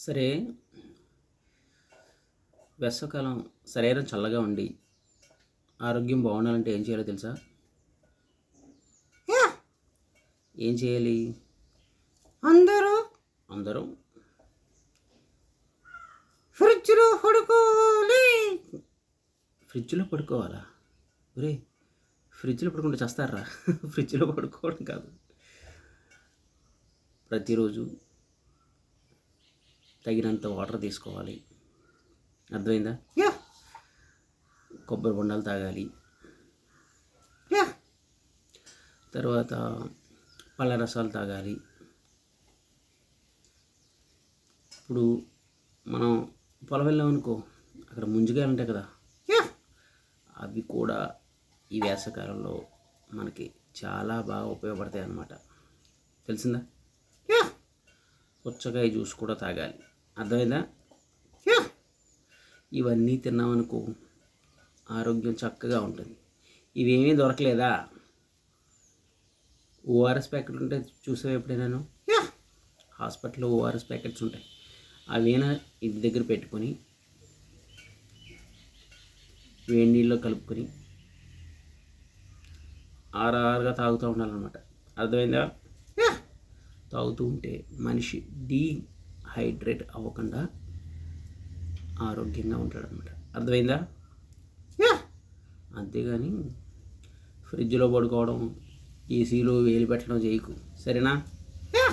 సరే, వేసవికాలం శరీరం చల్లగా ఉండి ఆరోగ్యం బాగుండాలంటే ఏం చేయాలో తెలుసా? యా ఏం చేయాలి? అందరూ అందరం ఫ్రిడ్జ్లో పడుకోవాలి. ఫ్రిడ్జ్లో పడుకోవాలా? ఒరే, ఫ్రిడ్జ్లో పడుకుంటే చేస్తారా? ఫ్రిడ్జ్లో పడుకోవడం కాదు, ప్రతిరోజు తగినంత వాటర్ తీసుకోవాలి. అర్థమైందా? యా కొబ్బరి బొండాలు తాగాలి. యా తర్వాత పళ్ళ రసాలు తాగాలి. ఇప్పుడు మనం పొలం వెళ్ళామనుకో, అక్కడ ముంజికాయలు ఉంటాయి కదా, యా అవి కూడా ఈ వేసవికాలంలో మనకి చాలా బాగా ఉపయోగపడతాయి అన్నమాట. తెలిసిందా? యా పుచ్చకాయ జ్యూస్ కూడా తాగాలి. అర్థమైందా? యా ఇవన్నీ తిన్నామనుకో ఆరోగ్యం చక్కగా ఉంటుంది. ఇవేమీ దొరకలేదా? ఓఆర్ఎస్ ప్యాకెట్ ఉంటే చూసావు ఎప్పుడైనా? యా హాస్పిటల్లో ఓఆర్ఎస్ ప్యాకెట్స్ ఉంటాయి. అవేనా ఇంటి దగ్గర పెట్టుకొని వేడి నీళ్ళలో కలుపుకొని ఆరారుగా తాగుతూ ఉండాలన్నమాట. అర్థమైందా? యా తాగుతూ ఉంటే మనిషి డీహైడ్రేట్ అవ్వకుండా ఆరోగ్యంగా ఉంటాడనమాట. అర్థమైందా? యా అంతేగాని ఫ్రిడ్జ్లో పడుకోవడం, ఏసీలో వేలు పెట్టడం చేయకు, సరేనా? యా